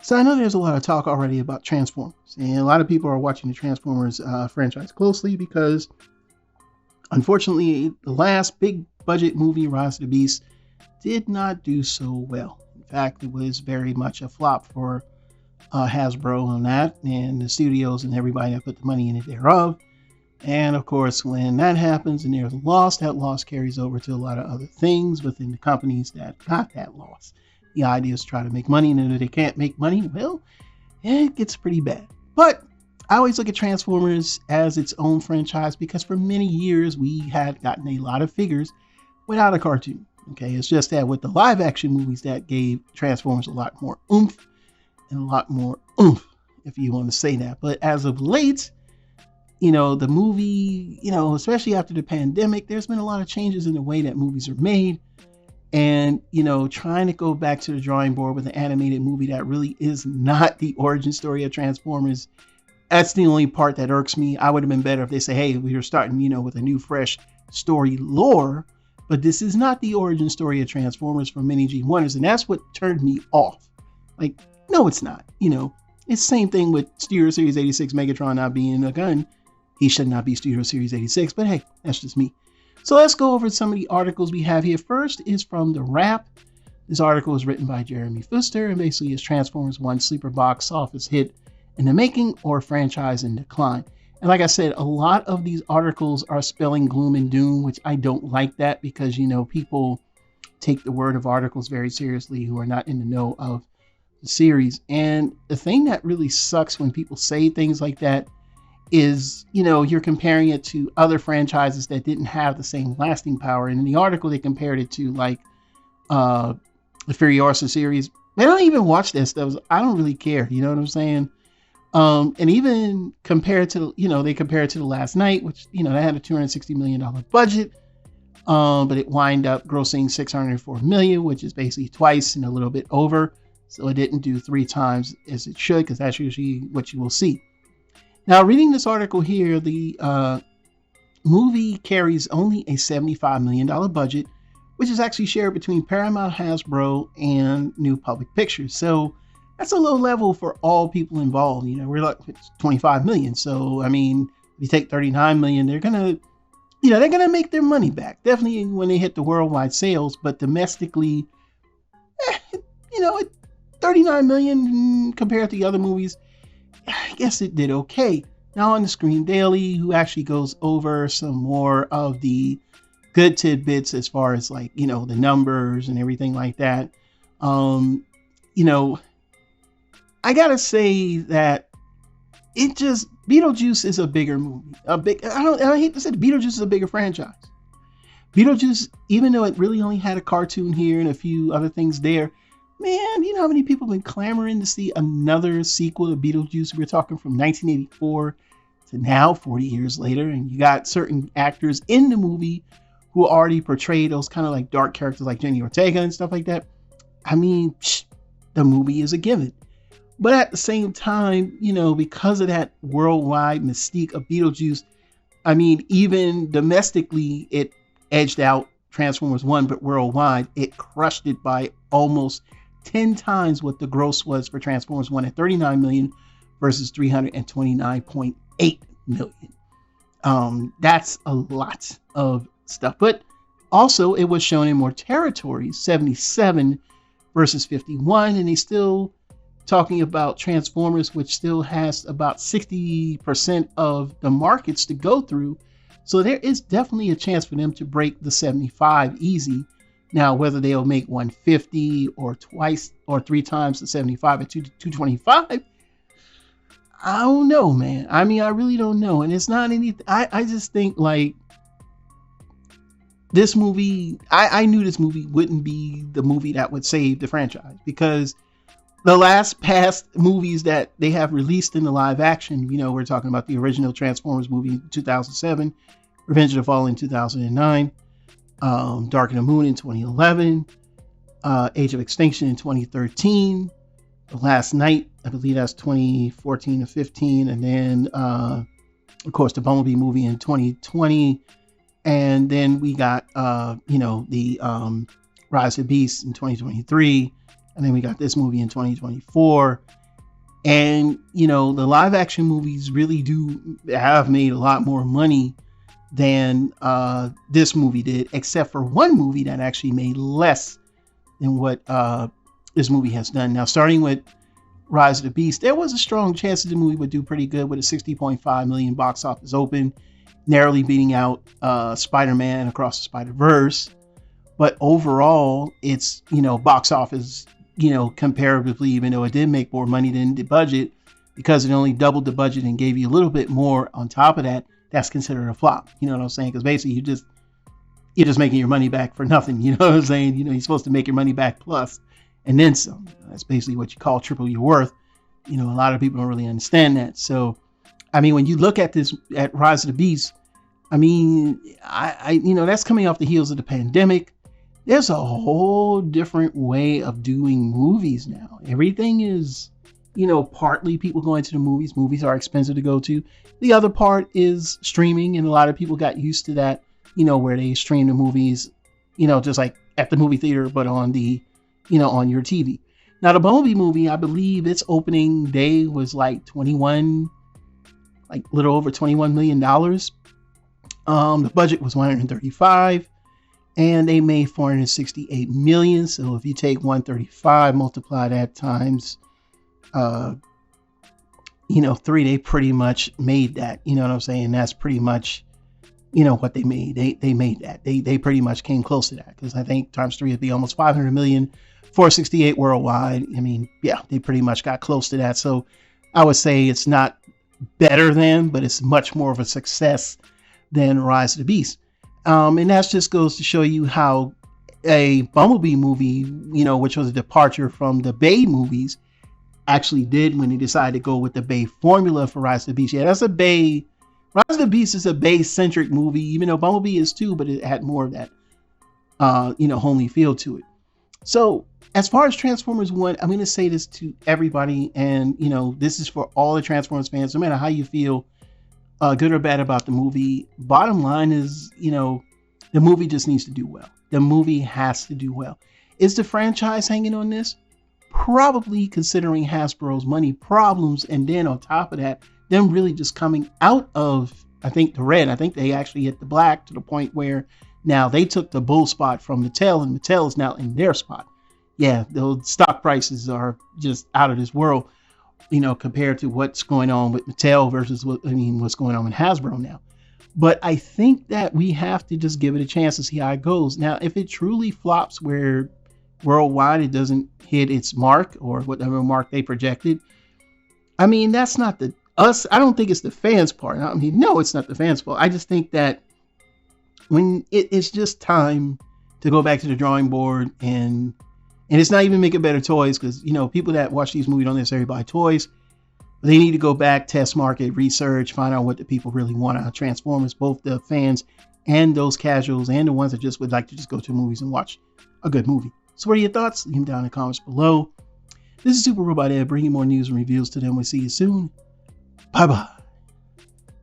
So I know there's a lot of talk already about Transformers, and a lot of people are watching the Transformers franchise closely because, unfortunately, the last big budget movie, Rise of the Beast, did not do so well. In fact, it was very much a flop for Hasbro on that, and the studios and everybody that put the money in it thereof. And of course, when that happens and there's a loss, that loss carries over to a lot of other things within the companies that got that loss. The idea is to try to make money, and if they can't make money, well, it gets pretty bad. But I always look at Transformers as its own franchise because for many years we had gotten a lot of figures without a cartoon. Okay, it's just that with the live action movies that gave Transformers a lot more oomph and a lot more oomph, if you want to say that. But as of late, the movie, especially after the pandemic, there's been a lot of changes in the way that movies are made. And, trying to go back to the drawing board with an animated movie that really is not the origin story of Transformers, that's the only part that irks me. I would have been better if they say, hey, we are starting, with a new, fresh story lore, but this is not the origin story of Transformers from Mini G Wonders. And that's what turned me off. Like, no, it's not. It's the same thing with Studio Series 86 Megatron not being a gun. He should not be Studio Series 86, but hey, that's just me. So let's go over some of the articles we have here. First is from The Wrap. This article is written by Jeremy Fuster, and basically is Transformers 1 sleeper box office hit in the making or franchise in decline. And like I said, a lot of these articles are spelling gloom and doom, which I don't like that because, people take the word of articles very seriously who are not in the know of the series. And the thing that really sucks when people say things like that is, you're comparing it to other franchises that didn't have the same lasting power. And in the article, they compared it to like the Furiosa series. I don't even watch that stuff. I don't really care. You know what I'm saying? And even compared to, they compare it to The Last Knight, which, that had a $260 million budget. But it wind up grossing $604 million, which is basically twice and a little bit over. So it didn't do 3 times as it should, because that's usually what you will see. Now, reading this article here, the movie carries only a $75 million budget, which is actually shared between Paramount, Hasbro, and New Public Pictures. So that's a low level for all people involved. We're like it's $25 million. So, if you take $39 million, they're going to make their money back. Definitely when they hit the worldwide sales, but domestically, $39 million compared to the other movies, I guess it did okay. Now on the Screen Daily, who actually goes over some more of the good tidbits as far as like, the numbers and everything like that. I gotta say that Beetlejuice is a bigger movie. I hate to say Beetlejuice is a bigger franchise. Beetlejuice, even though it really only had a cartoon here and a few other things there, man, you know how many people have been clamoring to see another sequel to Beetlejuice? We're talking from 1984 to now, 40 years later. And you got certain actors in the movie who already portray those kind of like dark characters like Jenny Ortega and stuff like that. The movie is a given. But at the same time, because of that worldwide mystique of Beetlejuice, even domestically, it edged out Transformers 1, but worldwide, it crushed it by almost 10 times what the gross was for Transformers 1 at $39 million versus $329.8 million. That's a lot of stuff. But also, it was shown in more territories, 77 versus 51, and they still talking about Transformers, which still has about 60% of the markets to go through. So there is definitely a chance for them to break the 75 easy. Now, whether they'll make 150 or twice or 3 times the 75 at 225, I don't know, man. I really don't know. And it's not anything. I just think like this movie, I knew this movie wouldn't be the movie that would save the franchise because the last past movies that they have released in the live action, we're talking about the original Transformers movie in 2007, Revenge of the Fallen in 2009, Dark of the Moon in 2011, Age of Extinction in 2013, The Last Knight, I believe that's 2014 or 15, and then, of course, the Bumblebee movie in 2020, and then we got, the Rise of the Beast in 2023, and then we got this movie in 2024. And, you know, the live action movies really do have made a lot more money than this movie did, except for one movie that actually made less than what this movie has done. Now, starting with Rise of the Beast, there was a strong chance that the movie would do pretty good with a 60.5 million box office open, narrowly beating out Spider-Man Across the Spider-Verse. But overall, it's, you know, box office, you know, comparatively, even though it did make more money than the budget, because it only doubled the budget and gave you a little bit more on top of that, that's considered a flop. You know what I'm saying? Because basically you're just making your money back for nothing. You know what I'm saying? You know, you're supposed to make your money back plus and then some. That's basically what you call triple your worth. You know, a lot of people don't really understand that. So, I mean, when you look at this, at Rise of the Beast, I mean, I you know, that's coming off the heels of the pandemic. There's a whole different way of doing movies now. Everything is, you know, partly people going to the movies. Movies are expensive to go to. The other part is streaming, and a lot of people got used to that, you know, where they stream the movies, you know, just like at the movie theater, but on the, you know, on your TV. Now, the Bumblebee movie, I believe its opening day was like little over $21 million. The budget was 135, and they made 468 million. So if you take 135, multiply that times, you know, 3, they pretty much made that. You know what I'm saying? That's pretty much, you know, what they made. They made that. They pretty much came close to that, because I think times 3 would be almost 500 million, 468 worldwide. I mean, yeah, they pretty much got close to that. So I would say it's not better than, but it's much more of a success than Rise of the Beast. And that just goes to show you how a Bumblebee movie, you know, which was a departure from the Bay movies, actually did when they decided to go with the Bay formula for Rise of the Beast. Yeah, that's a Bay. Rise of the Beast is a Bay-centric movie, even though Bumblebee is too, but it had more of that, you know, homely feel to it. So as far as Transformers 1, I'm going to say this to everybody, and, you know, this is for all the Transformers fans, no matter how you feel, good or bad about the movie. Bottom line is, you know, the movie just needs to do well. The movie has to do well. Is the franchise hanging on this? Probably, considering Hasbro's money problems, and then on top of that, them really just coming out of, I think, the red. I think they actually hit the black to the point where now they took the bull spot from Mattel, and Mattel is now in their spot. Yeah, those stock prices are just out of this world, you know, compared to what's going on with Mattel versus what's going on with Hasbro now. But I think that we have to just give it a chance to see how it goes. Now, if it truly flops where worldwide it doesn't hit its mark or whatever mark they projected, I mean, that's not the us. I don't think it's the fans' part. I mean, no, it's not the fans' fault. I just think that when it's just time to go back to the drawing board, and it's not even making better toys, because, you know, people that watch these movies don't necessarily buy toys. They need to go back, test market, research, find out what the people really want out of Transformers, both the fans and those casuals and the ones that just would like to just go to movies and watch a good movie. So what are your thoughts? Leave them down in the comments below. This is Super Robot Ed, bringing more news and reviews to them. We'll see you soon. Bye-bye.